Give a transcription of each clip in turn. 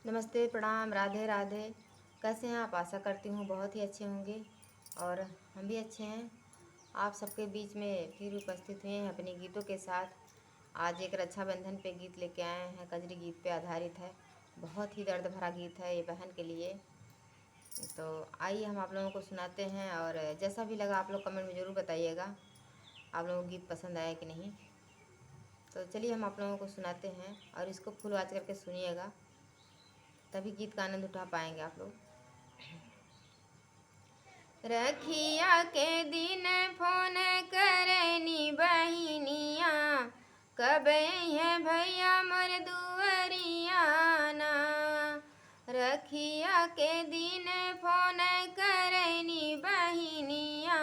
नमस्ते, प्रणाम, राधे राधे। कैसे हैं आप? आशा करती हूँ बहुत ही अच्छे होंगे और हम भी अच्छे हैं। आप सबके बीच में फिर उपस्थित हुए हैं अपने गीतों के साथ। आज एक रक्षाबंधन पे गीत लेके आए हैं, कजरी गीत पे आधारित है। बहुत ही दर्द भरा गीत है ये बहन के लिए। तो आइए हम आप लोगों को सुनाते हैं और जैसा भी लगा आप लोग कमेंट में ज़रूर बताइएगा आप लोगों को गीत पसंद आया कि नहीं। तो चलिए हम आप लोगों को सुनाते हैं और इसको फुल आवाज़ करके सुनिएगा, तभी गीत का आनंद उठा पाएंगे आप लोग। रखिया के दिन फोन करनी बहिनिया, कब है भैया मोर दुअरिया ना। रखिया के दिन फोन करनी बहिनिया,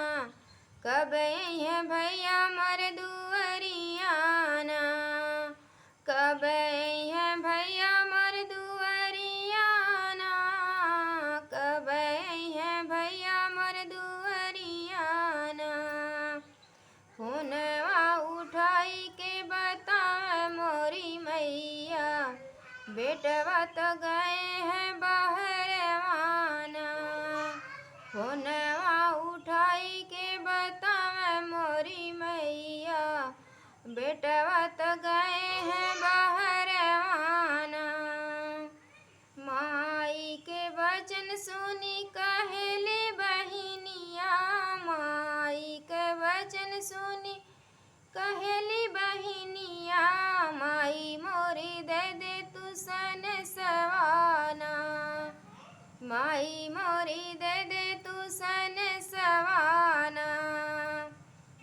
कब है भैया मोर दुअरिया ना। कब है भैया मोर दुअरिया ना, कब है भैया मोर दुअरिया ना। फोनवा उठाई के बतावे मोरी मैया, बेटवा तो गए हैं बहरवाना। फोनवा उठाई के बतावे मोरी मैया, बेटवा तो गए हैं बहरवाना। माई के वचन सुनी कहेली बहिनिया, माई के वचन सुनी कहेली बहिनिया, माई मोरी दे दे तू सन सवाना। माई मोरी दे दे तू सन सवाना।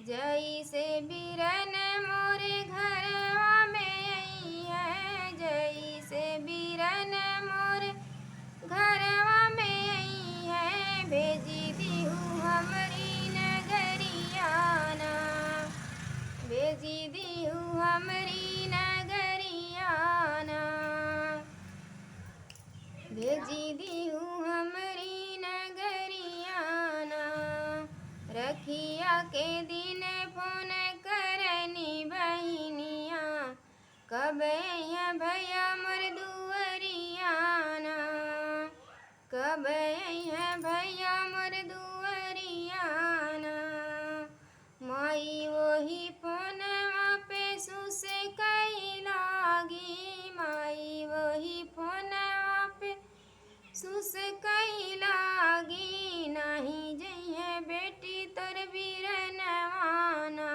जैसे बीरन मोरे घरवा में आई है, जैसे बीरन मोरे घरवा में आई है, भेजी दी हूँ हमरी नगरिया ना। भेजी दी हूँ हमरी नगरिया ना। भेजी दी हूँ हमरी नगरिया ना। रखिया के दिन फोन करनी बहिनिया, कब है भैया मोर दुअरिया ना। कब है भैया मोर दुअरिया ना। माई वही फोनवा पे सुसे कई लागी, माई वही फोनवा पे सुस कई लागी। नाही जइहे बेटी तोर बीरनवाना,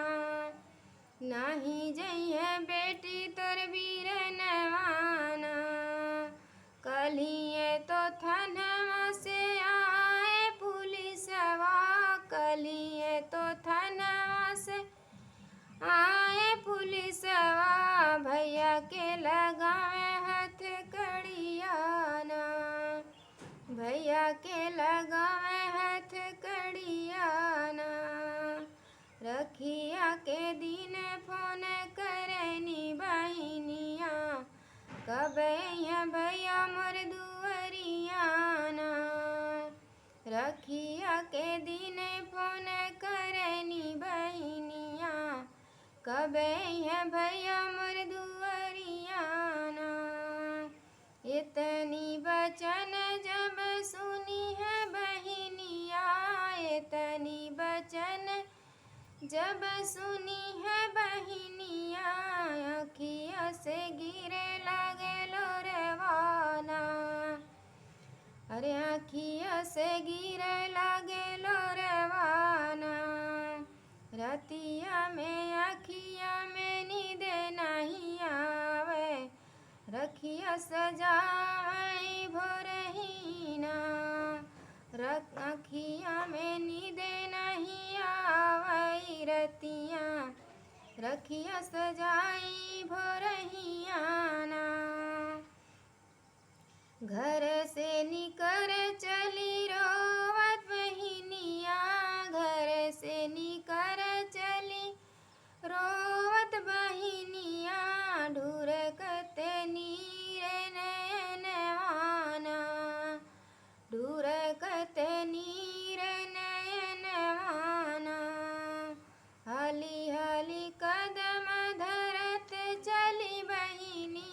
नाही जइहे बेटी तोर बीरनवाना। कलिए तो थनवा से आए पुलिसवा, कलिए तो थनवा से आए पुलिसवा, भैया के लगावे हाथ कड़िया ना। भैया के लगावे हाथ कड़िया ना। रखिया के दिन फोन करनी बहिनिया, कब है भैया मोर दुअरिया ना। रखिया के दिन फोन करनी बहिनिया, कब है भैया मोर दुअरिया ना। इतनी बचन जब सुनी है बहिनिया, इतनी बचन जब सुनी है बहिनिया, अखिया से गिरे लगे लोरवाना। अरे अखिया से गिरे लगे लोरवाना। रतिया में अखिया में नींद नहीं आवे, रखिया सजाई भोरही ना। अखिया में नींद नहीं आवई रतिया, रखिया सजाई भोरहिया ना। घर से निकर चली रोवत बहिनिया, घर से निकर चली रोवत बहिनिया, ढूरकत नीर नयनवाना। ढूरकत नीर नयनवाना। हली हली कदम धरत चली बहिनी,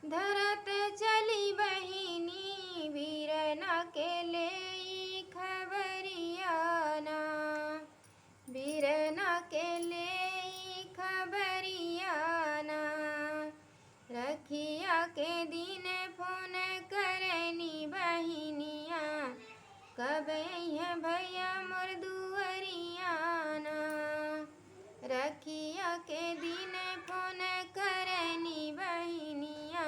धरत चली बहिनी वीरना के लेई खबरियाना, वीरना के लेई खबरियाना। रखिया के दिन फोन करनी बहिनिया, कब अइहे भैया मोर दुअरियाना। रखिया के दिन फोन करनी बहिनिया,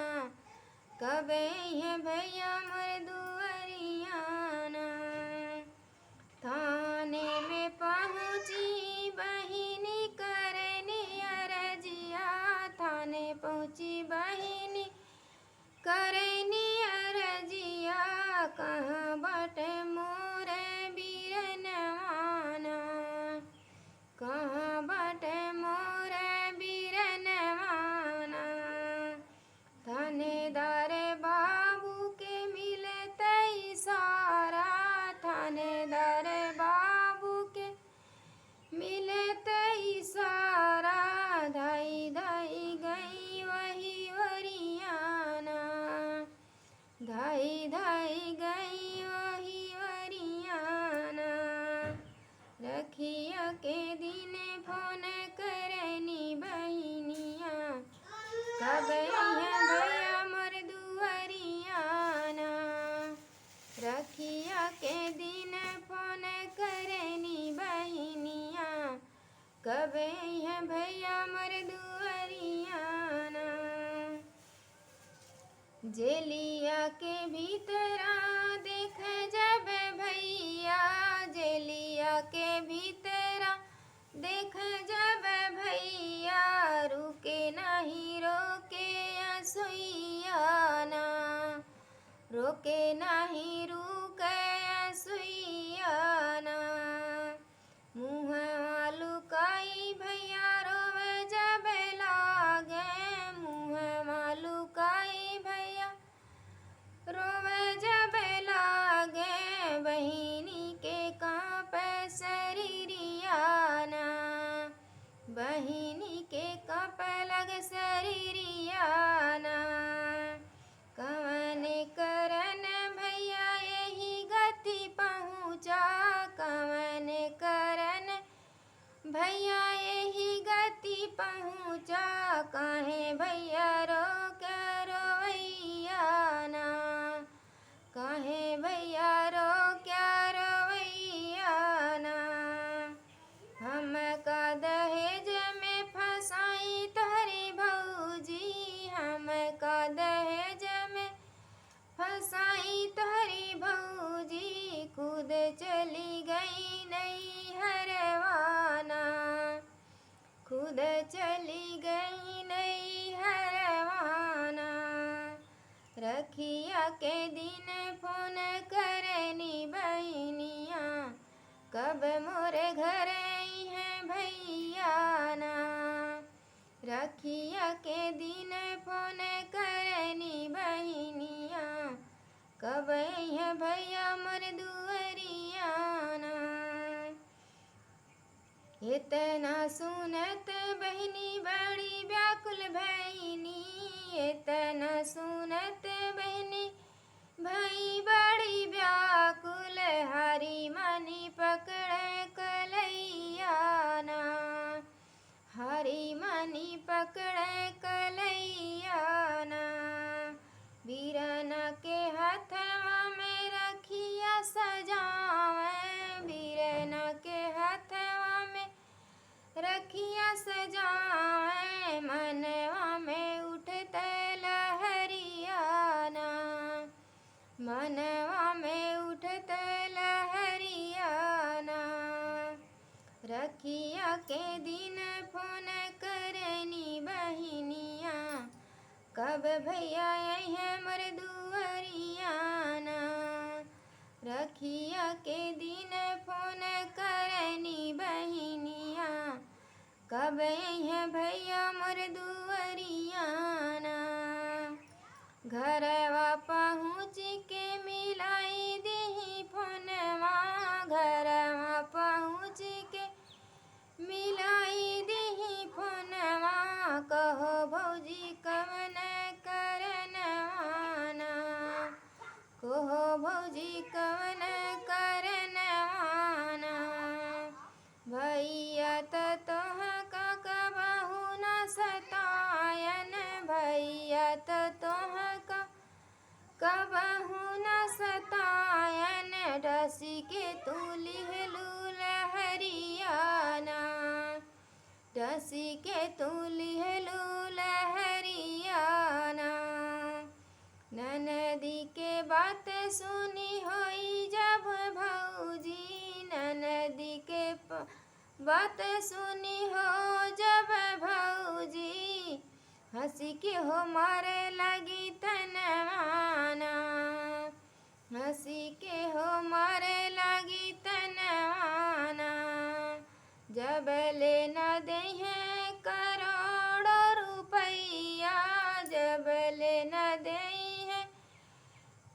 कब अइहे भैया मोर दुअरियाना। थाने में पहुँची बहिनी करनी अरजिया, थाने पहुँची बहिनी करनी अरजिया। कहाँ बाटे मोर बीरनवाना, कहाँ बाटे मोर बीरनवाना। थानेदार बाबू के मिलते इशारा, थानेदार बाबू के मिलते इशारा। धाई धाई गई वही वरियाना, धाई धाई गई वही वरियाना। रखिया के दिन फोन करनी बहिनिया, कब अइहे भैया मोर दुअरियाना। रखिया के दिन फोन करनी बहिनिया, कब अइहे भैया मोर दुअरियाना। जेलिया के भीतरा देख जब भैया, जेलिया के भीतरा देख जब भैया। रुके नहीं रोके असुइयाना, रोके नहीं रुके असुइयाना। मुँहवा लुकाई भैया रोवे जब लागे, मुँहवा लुकाई भैया रोवे जब लागे। बहिनी के कांपे शरीरियाना, बहिनी के कांपे लगे शरीरियाना। कवन करन भैया यही गति पहुँचा, कवन करन भैया यही गति पहुँचा। काहे भैया रो के रोवैयाना, काहे भैया रो क्या रोवैयाना। हम का दहेज में फसाई तोहरी भौजी, हम का दहेज में फसाई तोहरी भौजी। खुद चली गई नहीं हरवाना, खुद चली गई नहीं हरवाना। रखिया के दिन फोन करनी बहिनिया, कब मोरे घर अइहे भैयाना। रखिया के दिन फोन करनी बहिनिया, कब अइहे भैया मोर दुअरियाना। इतना सुनत बहिनी बड़ी व्याकुल भैनी, इतना सुनत बहिनी भई बड़ी व्याकुल। हरी मनी पकड़े कलैयाना, हरी मनी पकड़े कलैयाना। बीरना के हथवा में रखिया सजावे, बीरना के हथवा में रखिया सजावे। मनवा में उठते लहरियाना, मनवा में उठते लहरियाना। रखिया के दिन फोन करनी बहिनिया, कब भैया अइहे मोर दुअरियाना। रखिया के दिन फोन करनी बहिनिया, कब अइहे भैया मोर दुअरियाना। घरवा पहुँच के मिलाई दीही फोनवा, घरवा पहुँच के मिलाई दीही फोनवा। कहो भौजी कवन करन सतायन भैया तो तोहका कबहू न सतायन डसी के तू लिहलू लहरियाना डसी के तू लिहलू लहरियाना ननदी के बात सुनी होई जब भौजी ननदी के बात सुनी हो जब भौजी हंसी के हो मारे लगी तनवाना हंसी के हो मारे लगी तनवाना जब ले न दे हैं करोड़ों रुपया जब ले न दे हैं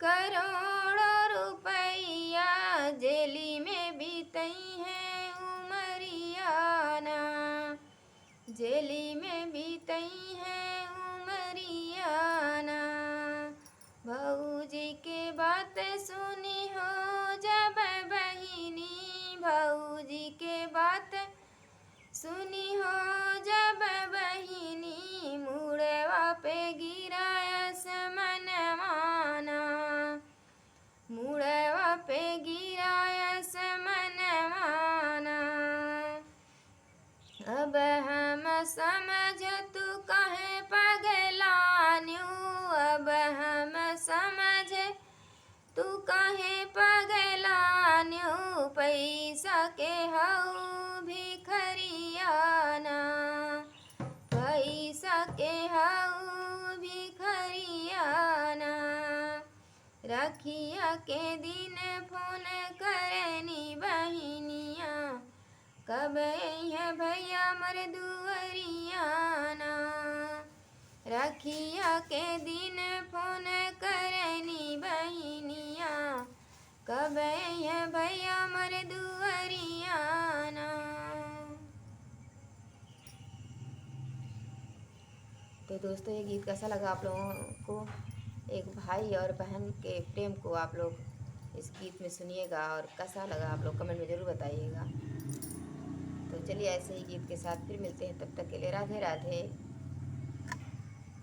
करोड़ों रुपया जेली में बीतई है उमरियाना जेली में बीतई है उमरियाना भौजी के बात सुनी हो जब बहिनी भौजी के बात सुनी हो जब बहिनी मुड़वा पे गिराया समनवाना मुड़वा पे गिराया समनवाना अब हम समझ तू कहे पगलान्यू अब हम समझ तू कहे पगलान्यू पैसा के हऊ भिखरियाना पैसा के हऊ भिखरियाना रखिया के दिन फोन करनी बहिनिया कब है भैया मर दुअरियाना रखिया के दिन फोन करनी बहिनिया कब है भैया मर दुअरियाना। तो दोस्तों ये गीत कैसा लगा आप लोगों को? एक भाई और बहन के प्रेम को आप लोग इस गीत में सुनिएगा और कैसा लगा आप लोग कमेंट में ज़रूर बताइएगा। तो चलिए ऐसे ही गीत के साथ फिर मिलते हैं, तब तक के लिए राधे राधे।